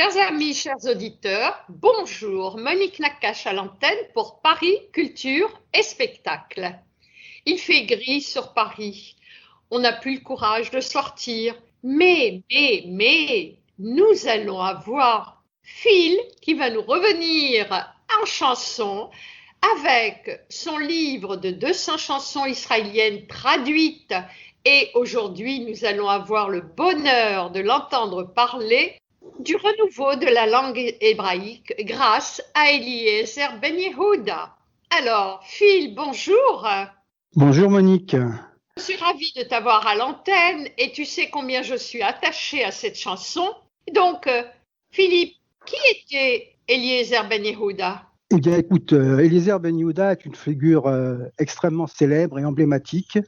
Chers amis, chers auditeurs, bonjour, Monique Nakache à l'antenne pour Paris, Culture et Spectacle. Il fait gris sur Paris, on n'a plus le courage de sortir, mais, nous allons avoir Phil qui va nous revenir en chanson avec son livre de 200 chansons israéliennes traduites et aujourd'hui nous allons avoir le bonheur de l'entendre parler du renouveau de la langue hébraïque grâce à Eliezer Ben Yehuda. Alors, Phil, bonjour. Bonjour Monique. Je suis ravie de t'avoir à l'antenne et tu sais combien je suis attachée à cette chanson. Donc, Philippe, qui était Eliezer Ben Yehuda ? Eh bien écoute, Eliezer Ben Yehuda est une figure extrêmement célèbre et emblématique,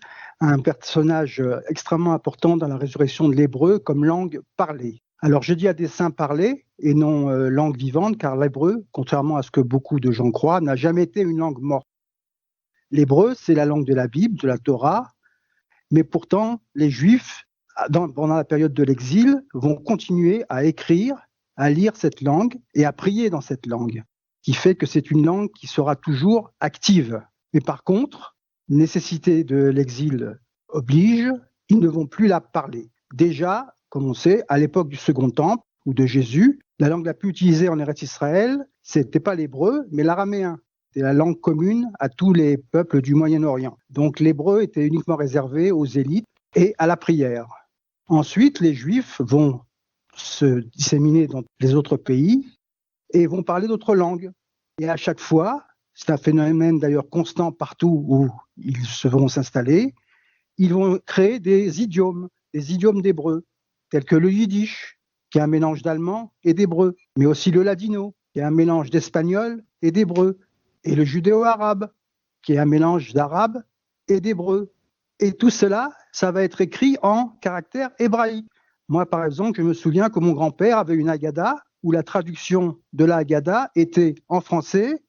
un personnage extrêmement important dans la résurrection de l'hébreu comme langue parlée. Alors je dis à dessein parlée et non langue vivante, car l'hébreu, contrairement à ce que beaucoup de gens croient, n'a jamais été une langue morte. L'hébreu, c'est la langue de la Bible, de la Torah, mais pourtant les Juifs, pendant la période de l'exil, vont continuer à écrire, à lire cette langue et à prier dans cette langue, qui fait que c'est une langue qui sera toujours active. Mais par contre, nécessité de l'exil oblige, ils ne vont plus la parler. Déjà, comme on sait, à l'époque du Second Temple ou de Jésus, la langue la plus utilisée en Eretz Israël, c'était pas l'hébreu, mais l'araméen. C'était la langue commune à tous les peuples du Moyen-Orient. Donc l'hébreu était uniquement réservé aux élites et à la prière. Ensuite, les Juifs vont se disséminer dans les autres pays et vont parler d'autres langues. Et à chaque fois, c'est un phénomène d'ailleurs constant partout où ils se vont s'installer, ils vont créer des idiomes d'hébreu, tels que le yiddish, qui est un mélange d'allemand et d'hébreu, mais aussi le ladino, qui est un mélange d'espagnol et d'hébreu, et le judéo-arabe, qui est un mélange d'arabe et d'hébreu. Et tout cela, ça va être écrit en caractère hébraïque. Moi, par exemple, je me souviens que mon grand-père avait une Haggadah où la traduction de la Haggadah était en français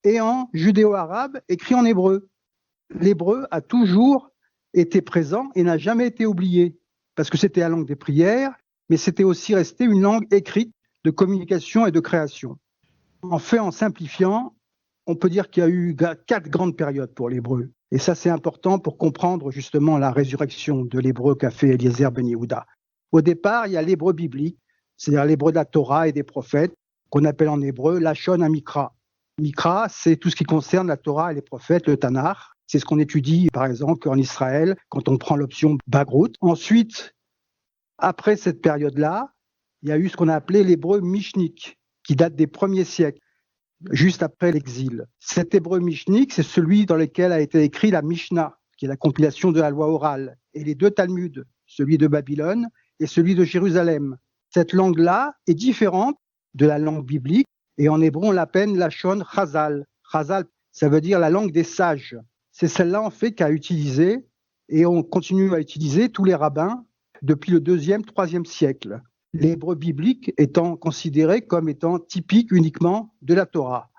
et en judéo-arabe écrit en hébreu. L'hébreu a toujours été présent et n'a jamais été oublié, parce que c'était la langue des prières, mais c'était aussi resté une langue écrite de communication et de création. En fait, en simplifiant, on peut dire qu'il y a eu 4 grandes périodes pour l'hébreu. Et ça, c'est important pour comprendre justement la résurrection de l'hébreu qu'a fait Eliezer Ben Yehuda. Au départ, il y a l'hébreu biblique, c'est-à-dire l'hébreu de la Torah et des prophètes, qu'on appelle en hébreu Lachon HaMikra. Mikra, c'est tout ce qui concerne la Torah et les prophètes, le Tanakh. C'est ce qu'on étudie, par exemple, en Israël, quand on prend l'option Bagrout. Ensuite, après cette période-là, il y a eu ce qu'on a appelé l'hébreu mishnik, qui date des premiers siècles, juste après l'exil. Cet hébreu mishnik, c'est celui dans lequel a été écrit la Mishnah, qui est la compilation de la loi orale, et les 2 Talmuds, celui de Babylone et celui de Jérusalem. Cette langue-là est différente de la langue biblique, et en hébreu, on l'appelle Lachon Chazal. Chazal, ça veut dire la langue des sages. C'est celle-là, en fait, qu'a utilisé, et on continue à utiliser tous les rabbins depuis le 2e, 3e siècle. L'hébreu biblique étant considéré comme étant typique uniquement de la Torah.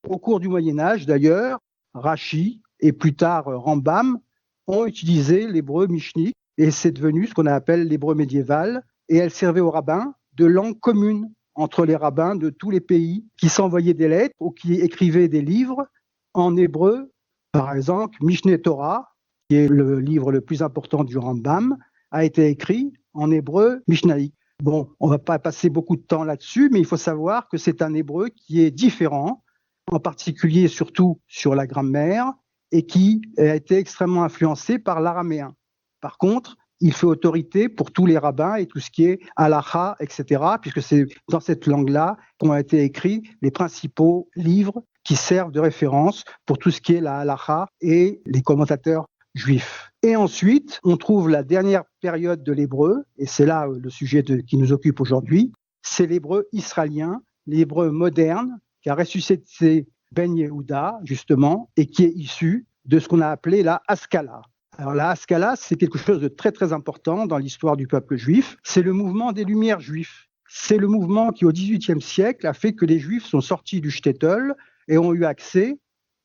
Au cours du Moyen-Âge, d'ailleurs, Rashi et plus tard Rambam ont utilisé l'hébreu mishnik, et c'est devenu ce qu'on appelle l'hébreu médiéval, et elle servait aux rabbins de langue commune entre les rabbins de tous les pays qui s'envoyaient des lettres ou qui écrivaient des livres en hébreu. Par exemple, Mishneh Torah, qui est le livre le plus important du Rambam, a été écrit en hébreu mishnaïque. Bon, on ne va pas passer beaucoup de temps là-dessus, mais il faut savoir que c'est un hébreu qui est différent, en particulier surtout sur la grammaire, et qui a été extrêmement influencé par l'araméen. Par contre, il fait autorité pour tous les rabbins et tout ce qui est halacha, etc., puisque c'est dans cette langue-là qu'ont été écrits les principaux livres qui servent de référence pour tout ce qui est la halacha et les commentateurs juifs. Et ensuite, on trouve la dernière période de l'hébreu, et c'est là le sujet qui nous occupe aujourd'hui, c'est l'hébreu israélien, l'hébreu moderne, qui a ressuscité Ben Yehuda, justement, et qui est issu de ce qu'on a appelé la Haskalah. Alors la Haskalah, c'est quelque chose de très très important dans l'histoire du peuple juif. C'est le mouvement des Lumières juifs. C'est le mouvement qui, au XVIIIe siècle, a fait que les Juifs sont sortis du shtetl et ont eu accès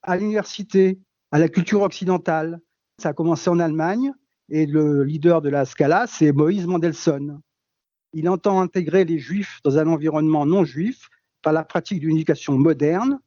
à l'université, à la culture occidentale. Ça a commencé en Allemagne et le leader de la Haskalah, c'est Moïse Mendelssohn. Il entend intégrer les juifs dans un environnement non juif par la pratique d'une éducation moderne,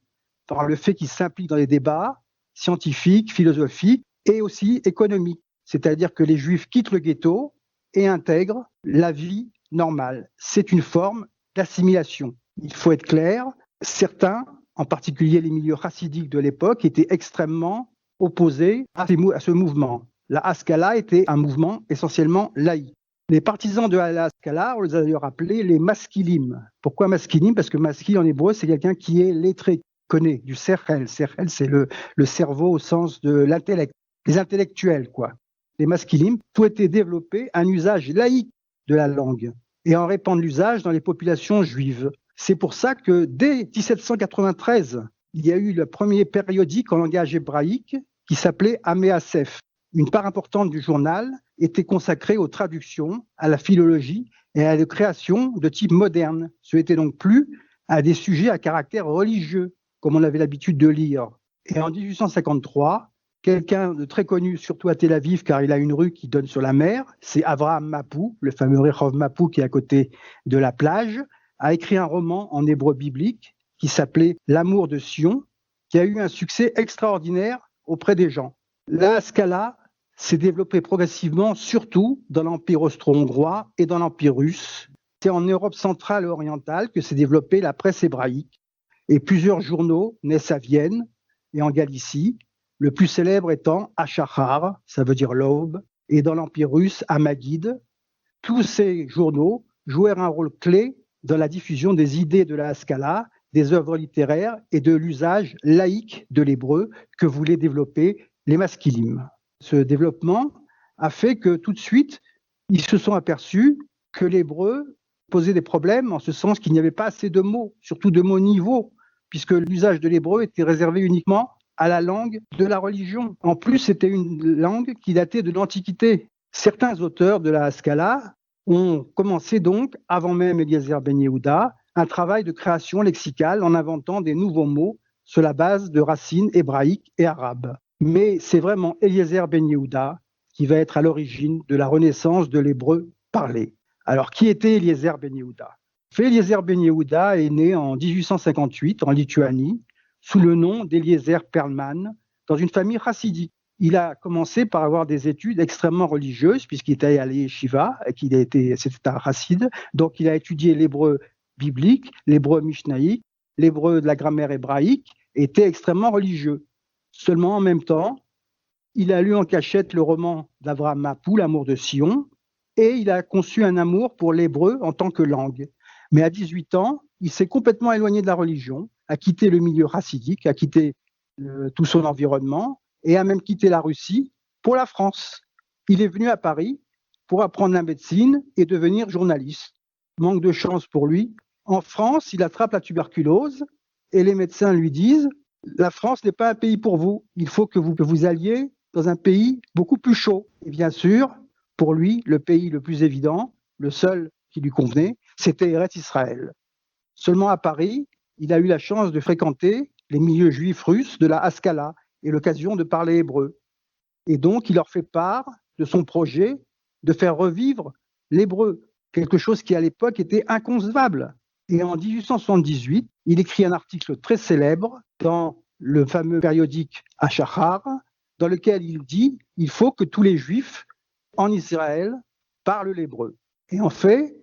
par le fait qu'ils s'impliquent dans les débats scientifiques, philosophiques et aussi économiques. C'est-à-dire que les juifs quittent le ghetto et intègrent la vie normale. C'est une forme d'assimilation. Il faut être clair, certains, en particulier les milieux chassidiques de l'époque, étaient extrêmement opposés à ce mouvement. La Haskalah était un mouvement essentiellement laïque. Les partisans de la Haskalah, on les a d'ailleurs appelés les maskilim. Pourquoi maskilim? Parce que maskil en hébreu, c'est quelqu'un qui est lettré, qui connaît du sechel. Sechel, c'est le cerveau au sens de l'intellect, les intellectuels, quoi. Les maskilim souhaitaient développer un usage laïque de la langue et en répandre l'usage dans les populations juives. C'est pour ça que dès 1793, il y a eu le premier périodique en langage hébraïque qui s'appelait Améasef. Une part importante du journal était consacrée aux traductions, à la philologie et à la création de type moderne. Ce n'était donc plus à des sujets à caractère religieux, comme on avait l'habitude de lire. Et en 1853, quelqu'un de très connu, surtout à Tel Aviv, car il a une rue qui donne sur la mer, c'est Avraham Mapou, le fameux Rehov Mapou qui est à côté de la plage, a écrit un roman en hébreu biblique qui s'appelait L'amour de Sion, qui a eu un succès extraordinaire auprès des gens. La Haskalah s'est développée progressivement, surtout dans l'Empire austro-hongrois et dans l'Empire russe. C'est en Europe centrale et orientale que s'est développée la presse hébraïque. Et plusieurs journaux naissent à Vienne et en Galicie, le plus célèbre étant Hachachar, ça veut dire l'aube, et dans l'Empire russe, Amaguide. Tous ces journaux jouèrent un rôle clé dans la diffusion des idées de la Haskalah, des œuvres littéraires et de l'usage laïque de l'hébreu que voulaient développer les maskilim. Ce développement a fait que tout de suite, ils se sont aperçus que l'hébreu posait des problèmes en ce sens qu'il n'y avait pas assez de mots, surtout de mots niveaux, puisque l'usage de l'hébreu était réservé uniquement à la langue de la religion. En plus, c'était une langue qui datait de l'Antiquité. Certains auteurs de la Haskalah ont commencé donc, avant même Eliezer Ben Yehuda, un travail de création lexicale en inventant des nouveaux mots sur la base de racines hébraïques et arabes. Mais c'est vraiment Eliezer Ben Yehuda qui va être à l'origine de la renaissance de l'hébreu parlé. Alors, qui était Eliezer Ben Yehuda? Eliezer Ben Yehuda est né en 1858 en Lituanie sous le nom d'Eliezer Perlman dans une famille chassidique. Il a commencé par avoir des études extrêmement religieuses puisqu'il était allé à yeshiva, c'était un chassid, donc il a étudié l'hébreu biblique, l'hébreu mishnaïque, l'hébreu de la grammaire hébraïque, et était extrêmement religieux. Seulement en même temps, il a lu en cachette le roman d'Avraham Mapou, L'amour de Sion, et il a conçu un amour pour l'hébreu en tant que langue. Mais à 18 ans, il s'est complètement éloigné de la religion, a quitté le milieu chassidique, a quitté tout son environnement et a même quitté la Russie pour la France. Il est venu à Paris pour apprendre la médecine et devenir journaliste. Manque de chance pour lui. En France, il attrape la tuberculose et les médecins lui disent « La France n'est pas un pays pour vous, il faut que vous alliez dans un pays beaucoup plus chaud. » Et bien sûr, pour lui, le pays le plus évident, le seul qui lui convenait, c'était Eretz Israël. Seulement à Paris, il a eu la chance de fréquenter les milieux juifs russes de la Haskalah et l'occasion de parler hébreu. Et donc, il leur fait part de son projet de faire revivre l'hébreu, quelque chose qui à l'époque était inconcevable. Et en 1878, il écrit un article très célèbre dans le fameux périodique Hachachar, dans lequel il dit « Il faut que tous les juifs en Israël parlent l'hébreu ». Et en fait,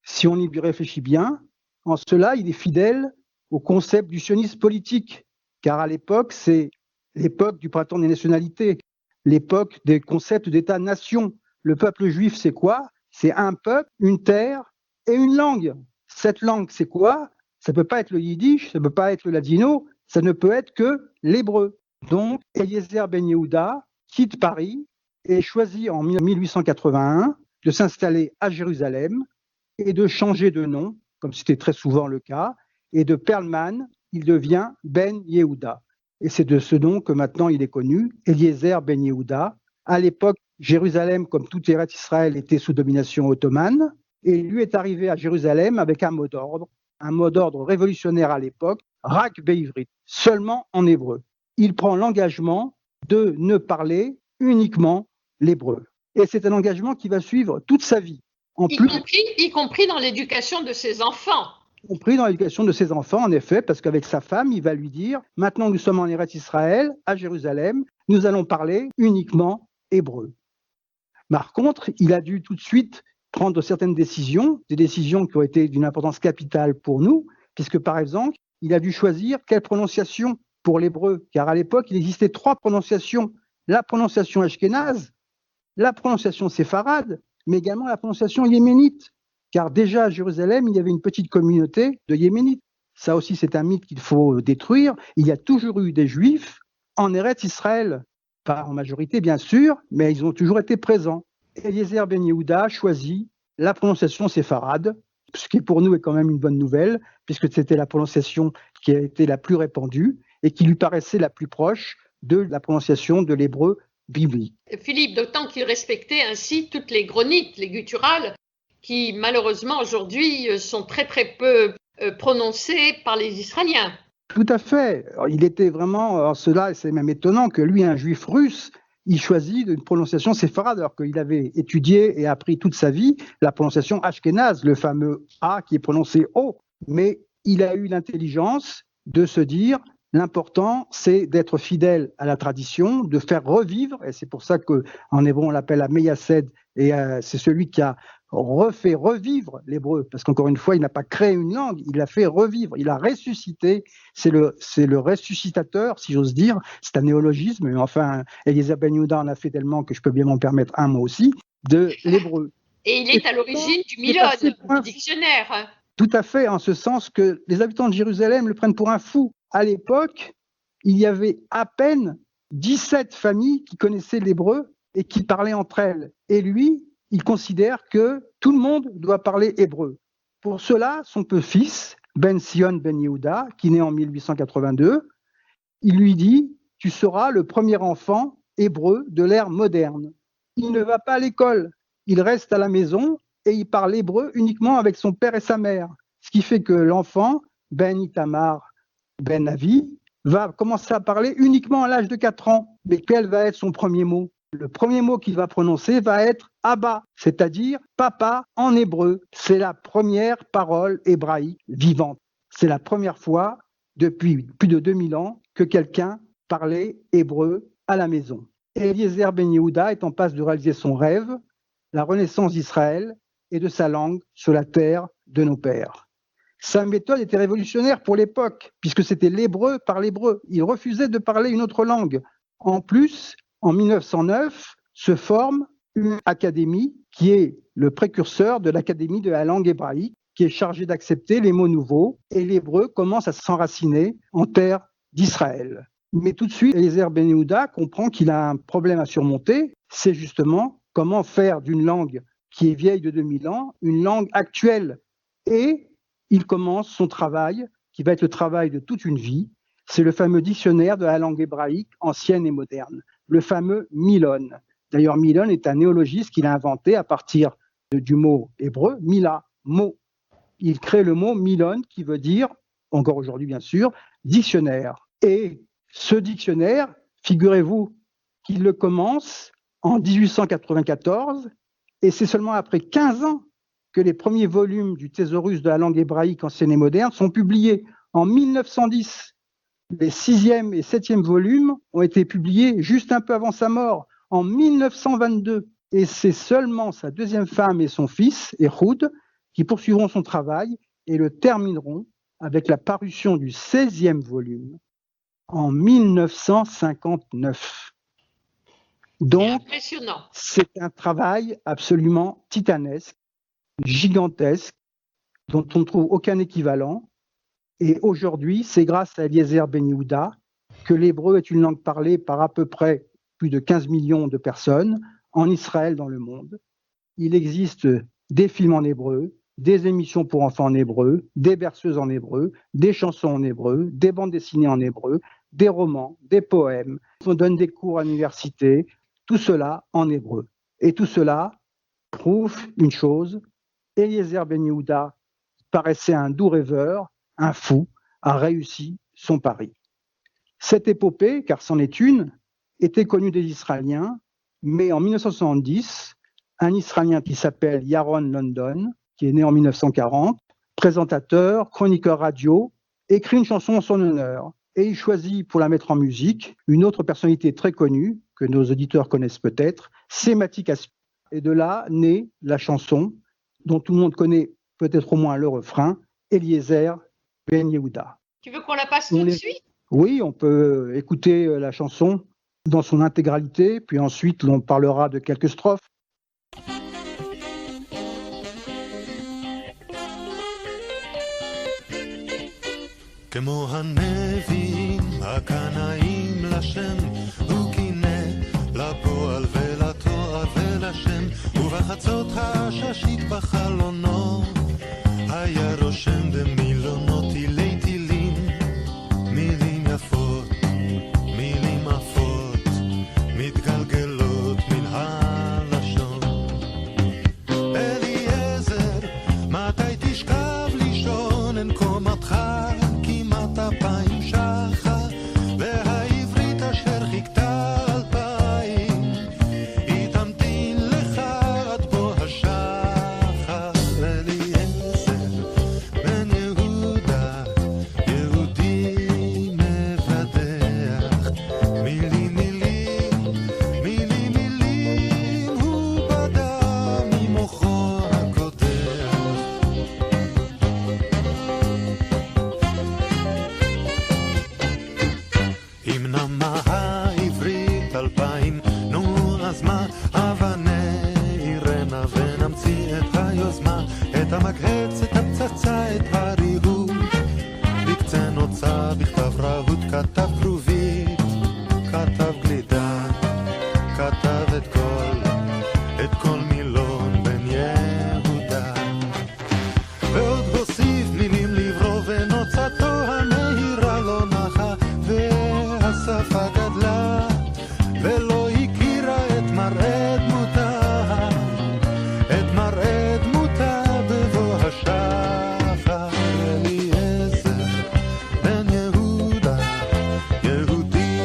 si on y réfléchit bien, en cela, il est fidèle au concept du sionisme politique, car à l'époque, c'est l'époque du printemps des nationalités, l'époque des concepts d'État-nation. Le peuple juif, c'est quoi? C'est un peuple, une terre et une langue. Cette langue, c'est quoi? Ça ne peut pas être le yiddish, ça ne peut pas être le ladino, ça ne peut être que l'hébreu. Donc, Eliezer Ben Yehuda quitte Paris et choisit en 1881 de s'installer à Jérusalem et de changer de nom, comme c'était très souvent le cas, et de Perlman, il devient Ben Yehuda. Et c'est de ce nom que maintenant il est connu, Eliezer Ben Yehuda. À l'époque, Jérusalem, comme tout Eretz Israël, était sous domination ottomane, et lui est arrivé à Jérusalem avec un mot d'ordre révolutionnaire à l'époque, Rak Be'ivrit, seulement en hébreu. Il prend l'engagement de ne parler uniquement l'hébreu. Et c'est un engagement qui va suivre toute sa vie. Y compris dans l'éducation de ses enfants. Y compris dans l'éducation de ses enfants, en effet, parce qu'avec sa femme, il va lui dire « Maintenant, nous sommes en Eretz Israël, à Jérusalem, nous allons parler uniquement hébreu. » Par contre, il a dû tout de suite prendre certaines décisions, des décisions qui ont été d'une importance capitale pour nous, puisque par exemple, il a dû choisir quelle prononciation pour l'hébreu, car à l'époque, il existait 3 prononciations. La prononciation ashkénaze, la prononciation séfarade, mais également la prononciation yéménite, car déjà à Jérusalem, il y avait une petite communauté de yéménites. Ça aussi, c'est un mythe qu'il faut détruire. Il y a toujours eu des juifs en Eretz Israël, pas en majorité bien sûr, mais ils ont toujours été présents. Eliezer Ben Yehuda choisit la prononciation séfarade, ce qui pour nous est quand même une bonne nouvelle, puisque c'était la prononciation qui a été la plus répandue et qui lui paraissait la plus proche de la prononciation de l'hébreu biblique. Philippe, d'autant qu'il respectait ainsi toutes les gronites, les gutturales, qui malheureusement aujourd'hui sont très très peu prononcées par les Israéliens. Tout à fait. Alors, il était vraiment, en cela, c'est même étonnant que lui, un juif russe, il choisit une prononciation séfarade, alors qu'il avait étudié et appris toute sa vie la prononciation ashkénaze, le fameux A qui est prononcé O. Mais il a eu l'intelligence de se dire, l'important, c'est d'être fidèle à la tradition, de faire revivre, et c'est pour ça qu'en hébreu, on l'appelle la Meyased, et c'est celui qui a refait revivre l'hébreu, parce qu'encore une fois, il n'a pas créé une langue, il l'a fait revivre, il a ressuscité, c'est le ressuscitateur, si j'ose dire, c'est un néologisme, mais enfin, Eliezer Ben Yehuda en a fait tellement que je peux bien m'en permettre un mot aussi, de l'hébreu. Et il est à l'origine du Milon, du dictionnaire. Tout à fait, en ce sens que les habitants de Jérusalem le prennent pour un fou. À l'époque, il y avait à peine 17 familles qui connaissaient l'hébreu et qui parlaient entre elles. Et lui, il considère que tout le monde doit parler hébreu. Pour cela, son petit-fils, Ben Sion Ben Yehuda, qui naît en 1882, il lui dit « Tu seras le premier enfant hébreu de l'ère moderne. » Il ne va pas à l'école, il reste à la maison et il parle hébreu uniquement avec son père et sa mère. Ce qui fait que l'enfant, Ben Itamar Ben Avi, va commencer à parler uniquement à l'âge de 4 ans. Mais quel va être son premier mot ? Le premier mot qu'il va prononcer va être Abba, c'est-à-dire papa en hébreu. C'est la première parole hébraïque vivante. C'est la première fois depuis plus de 2000 ans que quelqu'un parlait hébreu à la maison. Eliezer Ben Yehuda est en passe de réaliser son rêve, la renaissance d'Israël et de sa langue sur la terre de nos pères. Sa méthode était révolutionnaire pour l'époque, puisque c'était l'hébreu par l'hébreu. Il refusait de parler une autre langue. En plus, en 1909, se forme une académie qui est le précurseur de l'académie de la langue hébraïque, qui est chargée d'accepter les mots nouveaux, et l'hébreu commence à s'enraciner en terre d'Israël. Mais tout de suite, Eliezer Ben Yehuda comprend qu'il a un problème à surmonter, c'est justement comment faire d'une langue qui est vieille de 2000 ans une langue actuelle. Et il commence son travail, qui va être le travail de toute une vie, c'est le fameux dictionnaire de la langue hébraïque ancienne et moderne, le fameux Milon. D'ailleurs, Milon est un néologisme qu'il a inventé à partir du mot hébreu, Mila, mot. Il crée le mot Milon qui veut dire, encore aujourd'hui bien sûr, dictionnaire. Et ce dictionnaire, figurez-vous qu'il le commence en 1894 et c'est seulement après 15 ans que les premiers volumes du thésaurus de la langue hébraïque ancienne et moderne sont publiés. En 1910, les 6e et 7e volumes ont été publiés juste un peu avant sa mort, en 1922. Et c'est seulement sa deuxième femme et son fils, Ehud, qui poursuivront son travail et le termineront avec la parution du 16e volume en 1959. Donc, c'est un travail absolument titanesque, gigantesque, dont on ne trouve aucun équivalent. Et aujourd'hui, c'est grâce à Eliezer Ben Yehuda que l'hébreu est une langue parlée par à peu près plus de 15 millions de personnes en Israël, dans le monde. Il existe des films en hébreu, des émissions pour enfants en hébreu, des berceuses en hébreu, des chansons en hébreu, des bandes dessinées en hébreu, des romans, des poèmes. On donne des cours à l'université, tout cela en hébreu. Et tout cela prouve une chose, Eliezer Ben Yehuda paraissait un doux rêveur, un fou, a réussi son pari. Cette épopée, car c'en est une, était connue des Israéliens, mais en 1970, un Israélien qui s'appelle Yaron London, qui est né en 1940, présentateur, chroniqueur radio, écrit une chanson en son honneur. Et il choisit pour la mettre en musique une autre personnalité très connue, que nos auditeurs connaissent peut-être, c'est Mati Kaspi. Et de là naît la chanson dont tout le monde connaît peut-être au moins le refrain, Eliezer Ben Yehuda. Tu veux qu'on la passe tout de suite ? Oui, on peut écouter la chanson dans son intégralité, puis ensuite on parlera de quelques strophes. כמו הנביאים הקנאים לשם הוא קינא לפועל ולתואר ולשם ובחצות הששית בחלונו היה רושם במילונות תילי תילים מילים יפות מילים עפות מתגלגלות מן הלשון אליעזר מתי תשכב לישון אין קומתך אלפיים שחר והעברית אשר חיכתה 2000 היא תמתין לך עד בוא השחר אליעזר בן יהודה יהודי מבדח מילים מילים מילים מילים הוא בדה ממוחו הקודח אם נמה העברית 2000 נו אז מה הבה נעירנה ונמציא את היוזמה את המקהץ את הפצצה את הריהוט בקצה נוצה בכתב רהוט כתב כרובית כתב גלידה כתב את כל מילון בן יהודה ועוד הוסיף מילים לברוא ונוצתו המהירה לא נחה והשפה גדלה ולא הכירה את מראה דמותה בבוא השחר אליעזר בן יהודה יהודי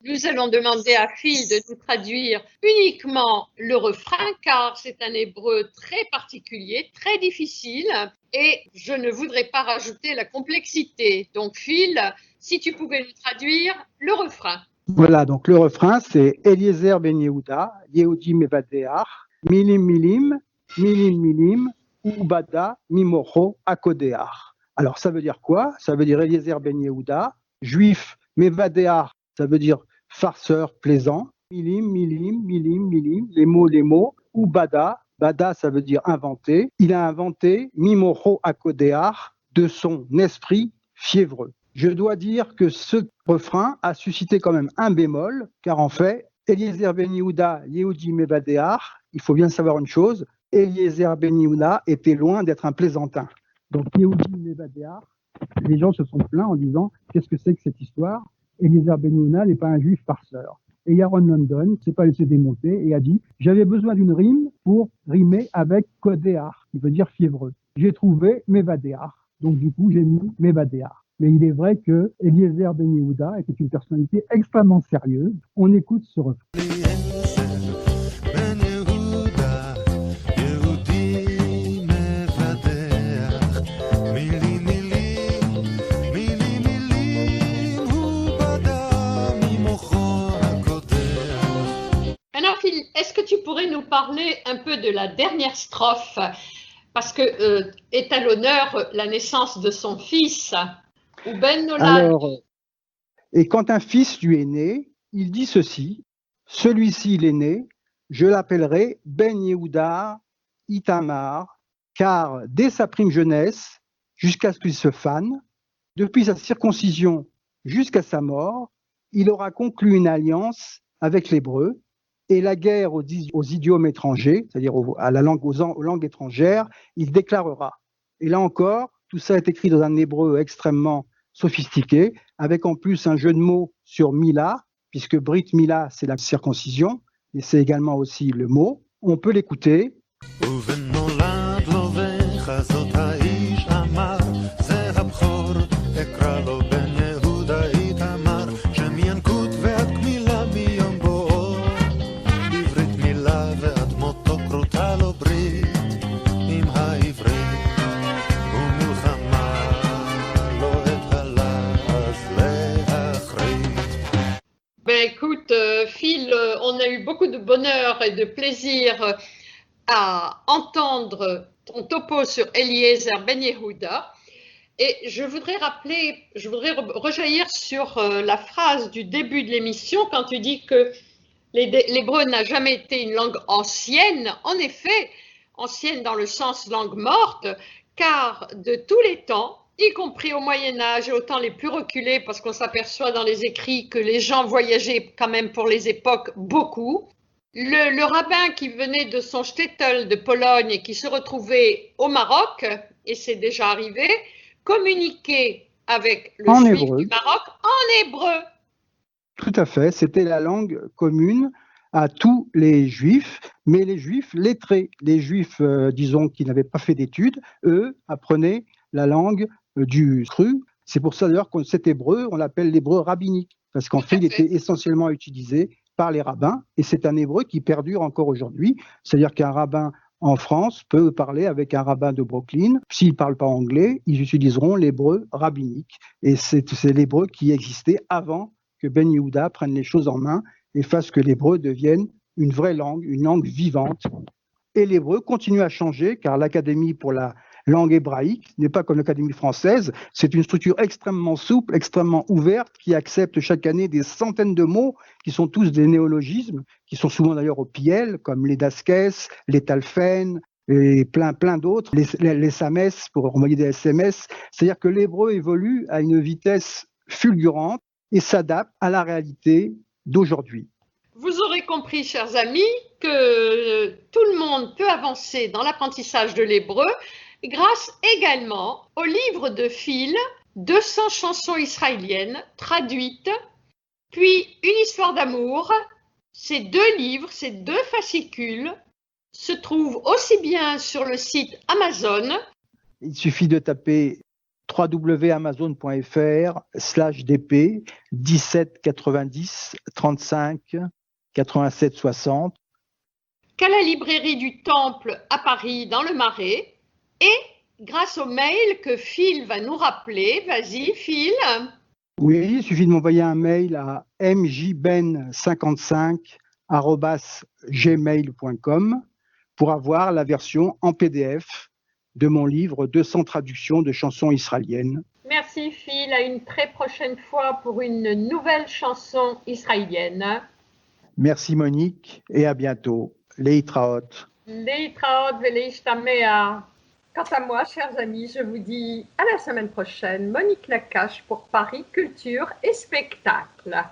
Nous allons demander à Phil de nous traduire uniquement le refrain, car c'est un hébreu très particulier, très difficile, et je ne voudrais pas rajouter la complexité. Donc Phil, si tu pouvais nous traduire le refrain. Voilà, donc le refrain, c'est Eliezer ben Yehuda, Yehudi mevadeach, milim milim, milim milim, ubada mimocho akodeach. Alors ça veut dire quoi? Ça veut dire Eliezer ben Yehuda, juif mevadeach, ça veut dire farceur, plaisant, milim, milim, milim, milim, les mots, ubada, bada ça veut dire inventer. Il a inventé mimocho akodeach de son esprit fiévreux. Je dois dire que ce refrain a suscité quand même un bémol, car en fait, Eliezer ben Yehuda, Yehudi mevadeach, il faut bien savoir une chose, Eliezer ben Yehuda était loin d'être un plaisantin. Donc Yehudi mevadeach, les gens se sont plaints en disant « Qu'est-ce que c'est que cette histoire ?» Eliezer ben Yehuda n'est pas un juif farceur. Et Yaron London ne s'est pas laissé démonter et a dit « J'avais besoin d'une rime pour rimer avec kodeach, qui veut dire fiévreux. J'ai trouvé mevadeach. Donc du coup, j'ai mis mevadeach. » Mais il est vrai que Eliezer ben Yehuda était une personnalité extrêmement sérieuse. On écoute ce refrain. Maintenant, Phil, est-ce que tu pourrais nous parler un peu de la dernière strophe, parce que est à l'honneur la naissance de son fils. Alors, et quand un fils lui est né, il dit ceci, celui-ci il est né, je l'appellerai Ben Yehuda Itamar, car dès sa prime jeunesse, jusqu'à ce qu'il se fane, depuis sa circoncision jusqu'à sa mort, il aura conclu une alliance avec l'hébreu, et la guerre aux idiomes étrangers, c'est-à-dire aux langues étrangères, il déclarera. Et là encore, tout ça est écrit dans un hébreu extrêmement sophistiqué, avec en plus un jeu de mots sur Mila, puisque Brit Mila, c'est la circoncision, mais c'est également aussi le mot. On peut l'écouter. Écoute, Phil, on a eu beaucoup de bonheur et de plaisir à entendre ton topo sur Eliezer ben Yehuda. Et je voudrais rejaillir sur la phrase du début de l'émission quand tu dis que l'hébreu n'a jamais été une langue ancienne. En effet, ancienne dans le sens langue morte, car de tous les temps, y compris au Moyen-Âge et aux temps les plus reculés, parce qu'on s'aperçoit dans les écrits que les gens voyageaient quand même pour les époques beaucoup. Le rabbin qui venait de son shtetl de Pologne et qui se retrouvait au Maroc, et c'est déjà arrivé, communiquait avec le juif du Maroc en hébreu. Tout à fait, c'était la langue commune à tous les juifs, mais les juifs lettrés, les juifs, disons, qui n'avaient pas fait d'études, eux, apprenaient la langue du cru. C'est pour ça d'ailleurs que cet hébreu, on l'appelle l'hébreu rabbinique, parce qu'en fait, il était essentiellement utilisé par les rabbins, et c'est un hébreu qui perdure encore aujourd'hui. C'est-à-dire qu'un rabbin en France peut parler avec un rabbin de Brooklyn. S'ils ne parlent pas anglais, ils utiliseront l'hébreu rabbinique. Et c'est l'hébreu qui existait avant que Ben Yehuda prenne les choses en main et fasse que l'hébreu devienne une vraie langue, une langue vivante. Et l'hébreu continue à changer, car l'Académie pour la langue hébraïque n'est pas comme l'Académie française, c'est une structure extrêmement souple, extrêmement ouverte, qui accepte chaque année des centaines de mots, qui sont tous des néologismes, qui sont souvent d'ailleurs au piel, comme les daskes, les talfen, et plein d'autres, les sames, pour envoyer des SMS. C'est-à-dire que l'hébreu évolue à une vitesse fulgurante et s'adapte à la réalité d'aujourd'hui. Vous aurez compris, chers amis, que tout le monde peut avancer dans l'apprentissage de l'hébreu grâce également au livre de Phil, 200 chansons israéliennes traduites, puis Une histoire d'amour. Ces deux livres, ces deux fascicules se trouvent aussi bien sur le site Amazon. Il suffit de taper www.amazon.fr/dp 17 90 35 87 60. Qu'à la librairie du Temple à Paris dans le Marais et grâce au mail que Phil va nous rappeler. Vas-y Phil. Oui, il suffit de m'envoyer un mail à mjben55@gmail.com pour avoir la version en PDF de mon livre 200 traductions de chansons israéliennes. Merci Phil, à une très prochaine fois pour une nouvelle chanson israélienne. Merci Monique et à bientôt. Leitraot. Leitraot veleishtamea. Quant à moi, chers amis, je vous dis à la semaine prochaine. Monique Nakache pour Paris Culture et Spectacle.